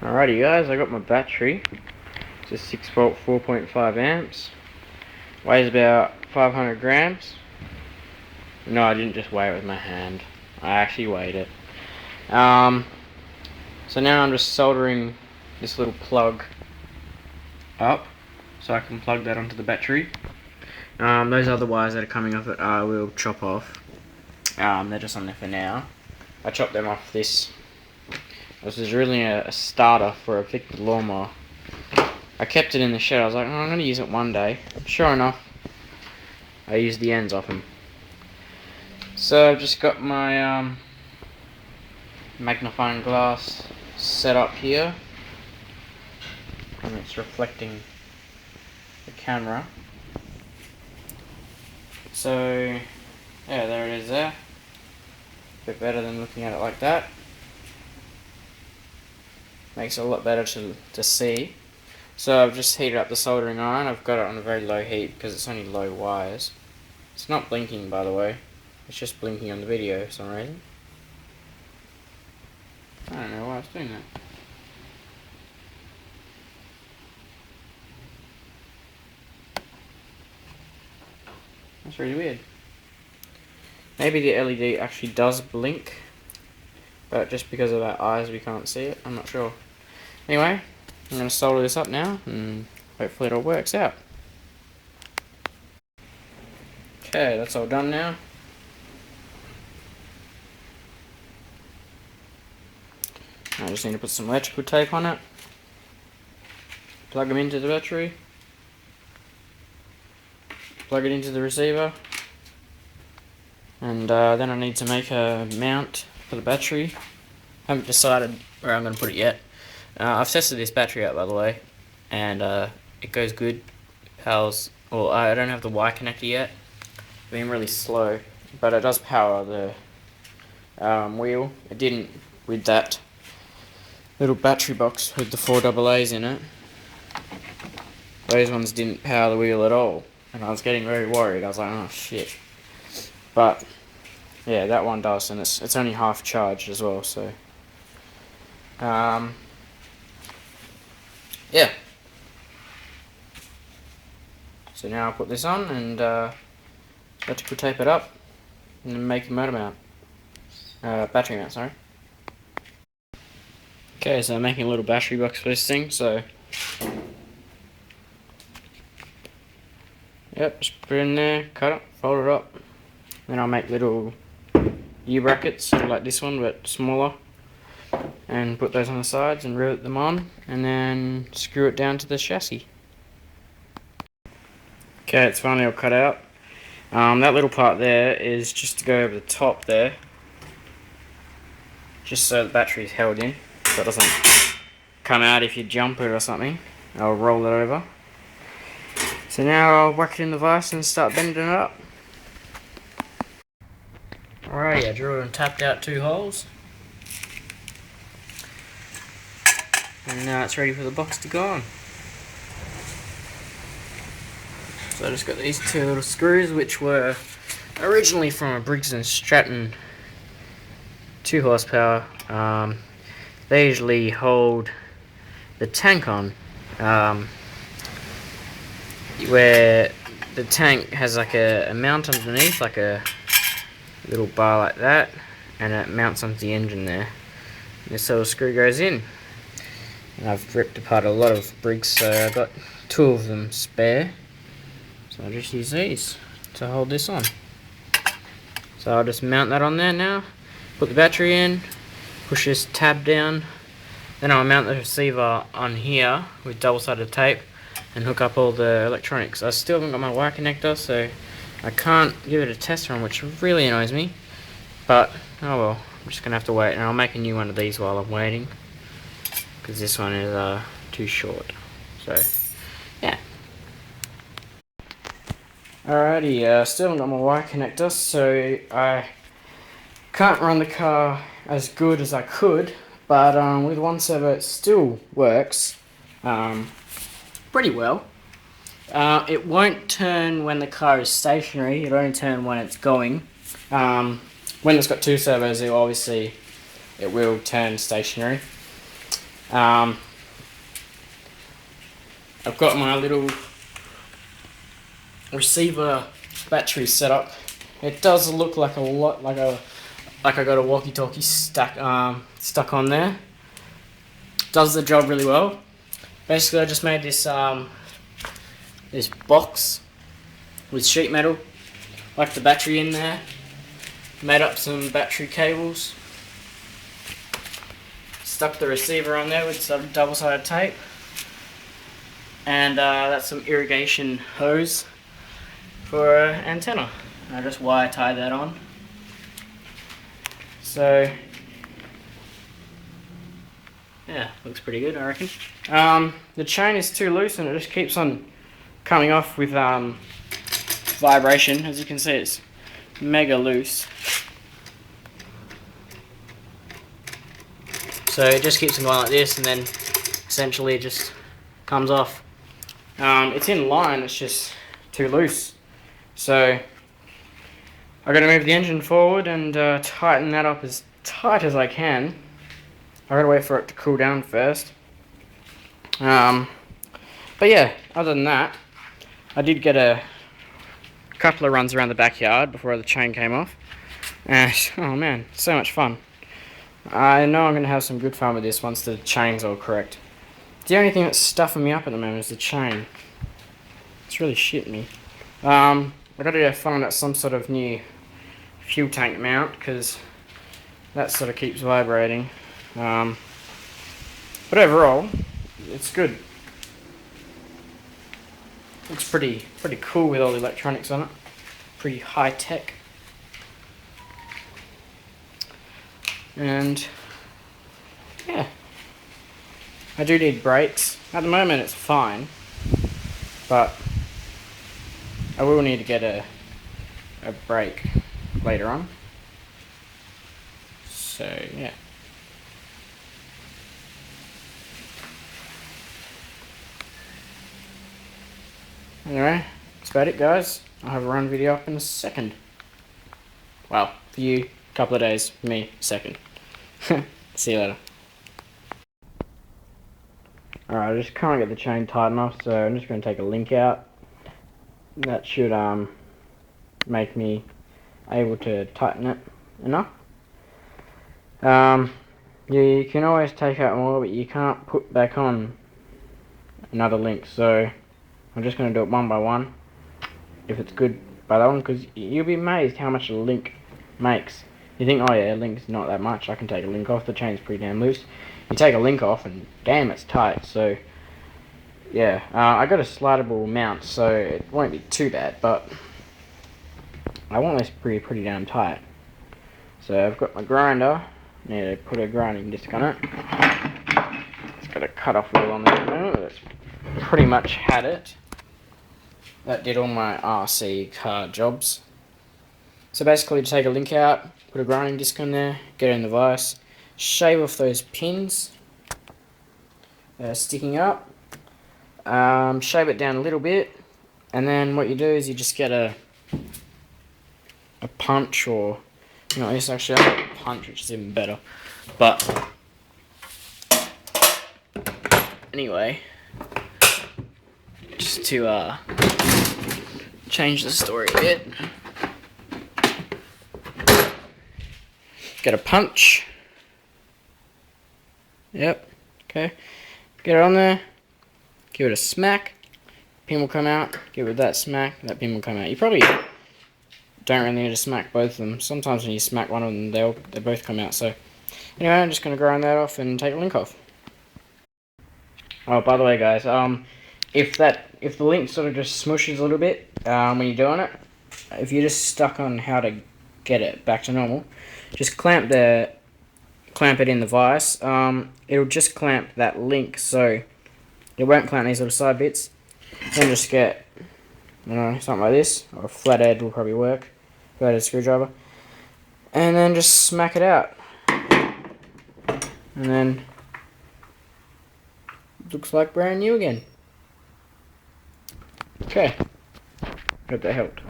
Alrighty guys, I got my battery. It's a 6 volt 4.5 amps. Weighs about 500 grams. No, I didn't just weigh it with my hand. I actually weighed it. So now I'm just soldering this little plug up so I can plug that onto the battery. Those other wires that are coming off it I will chop off. They're just on there for now. I chopped them off this. This is really a starter for a Victor lawnmower. I kept it in the shed. I was like, oh, I'm going to use it one day. Sure enough, I used the ends off them. So I've just got my magnifying glass set up here, and it's reflecting the camera. So yeah, there it is there. A bit better than looking at it like that. Makes it a lot better to see. So I've just heated up the soldering iron. I've got it on a very low heat because it's only low wires. It's not blinking, by the way. It's just blinking on the video for some reason. I don't know why it's doing that. That's really weird. Maybe the LED actually does blink, but just because of our eyes we can't see it. I'm not sure. Anyway, I'm going to solder this up now and hopefully it all works out. Okay, that's all done now. I just need to put some electrical tape on it, plug them into the battery, plug it into the receiver, and then I need to make a mount for the battery. Haven't decided where I'm going to put it yet. I've tested this battery out, by the way, and it goes good. Powers. Well, I don't have the Y connector yet. It's been really slow, but it does power the wheel. It didn't with that little battery box with the 4 AA's in it. Those ones didn't power the wheel at all, and I was getting very worried. I was like, oh shit. But yeah, that one does, and it's only half charged as well, so yeah. So now I'll put this on and electrical tape it up and then make a motor mount. Battery mount, sorry. Okay, so I'm making a little battery box for this thing, so yep, just put it in there, cut it, fold it up. Then I'll make little U-brackets, sort of like this one, but smaller, and put those on the sides and rivet them on, and then screw it down to the chassis. Okay, it's finally all cut out. That little part there is just to go over the top there, just so the battery is held in, so it doesn't come out if you jump it or something. I'll roll it over. So now I'll whack it in the vise and start bending it up. Alrighty, I drilled and tapped out 2 holes. And now it's ready for the box to go on. So I just got these 2 little screws, which were originally from a Briggs & Stratton 2 horsepower. They usually hold the tank on, where the tank has like a mount underneath, like a little bar like that, and it mounts onto the engine there. This little screw goes in. And I've ripped apart a lot of Briggs, so I've got 2 of them spare. So I'll just use these to hold this on. So I'll just mount that on there now, put the battery in, push this tab down, then I'll mount the receiver on here with double-sided tape and hook up all the electronics. I still haven't got my wire connector, so I can't give it a test run, which really annoys me, but oh well, I'm just going to have to wait, and I'll make a new one of these while I'm waiting, because this one is too short. So yeah. Alrighty, still haven't got my wire connector, so I can't run the car as good as I could, but with one servo it still works pretty well. It won't turn when the car is stationary, it'll only turn when it's going. When it's got 2 servos, it will turn stationary. I've got my little receiver battery set up. It does look like I got a walkie-talkie stuck on there. Does the job really well. Basically, I just made this this box with sheet metal, like the battery in there. Made up some battery cables. Stuck the receiver on there with some double-sided tape. And that's some irrigation hose for an antenna. I just wire tie that on. So yeah, looks pretty good, I reckon. The chain is too loose and it just keeps on coming off with vibration. As you can see, it's mega loose. So it just keeps on going like this, and then essentially it just comes off. It's in line, it's just too loose. So I got to move the engine forward and tighten that up as tight as I can. I got to wait for it to cool down first. But yeah, other than that, I did get a couple of runs around the backyard before the chain came off. And oh man, so much fun. I know I'm going to have some good fun with this once the chain's all correct. The only thing that's stuffing me up at the moment is the chain. It's really shitting me. I got to find out some sort of new fuel tank mount, because that sort of keeps vibrating. But overall, it's good. Looks pretty cool with all the electronics on it. Pretty high tech. And yeah, I do need brakes. At the moment it's fine, but I will need to get a brake later on. So yeah. Anyway, that's about it, guys. I'll have a run video up in a second. Well, for you, a couple of days. For me, second. See you later. Alright, I just can't get the chain tight enough, so I'm just going to take a link out. That should make me able to tighten it enough. You can always take out more, but you can't put back on another link, so I'm just going to do it one by one, if it's good by that one, because you'll be amazed how much a link makes. You think, oh yeah, a link's not that much, I can take a link off, the chain's pretty damn loose. You take a link off and damn, it's tight. So yeah, I got a slidable mount, so it won't be too bad, but I want this pretty damn tight. So I've got my grinder, need to put a grinding disc on it. It's got a cut off wheel on there at the moment, that's pretty much had it. That did all my RC car jobs. So basically, to take a link out, put a grinding disc on there, get it in the vise, shave off those pins sticking up, shave it down a little bit, and then what you do is you just get a punch, or you know, it's actually a punch, which is even better. But anyway, just to change the story a bit. Get a punch. Yep. Okay. Get it on there. Give it a smack. Pin will come out. Give it that smack. That pin will come out. You probably don't really need to smack both of them. Sometimes when you smack one of them, they both come out. So anyway, I'm just gonna grind that off and take the link off. Oh, by the way, guys, if the link sort of just smushes a little bit when you're doing it, if you're just stuck on how to get it back to normal, just clamp it in the vise. It'll just clamp that link, so it won't clamp these little side bits. Then just get, you know, something like this, or a flathead will probably work, flathead screwdriver, and then just smack it out, and then it looks like brand new again. Okay, hope that helped.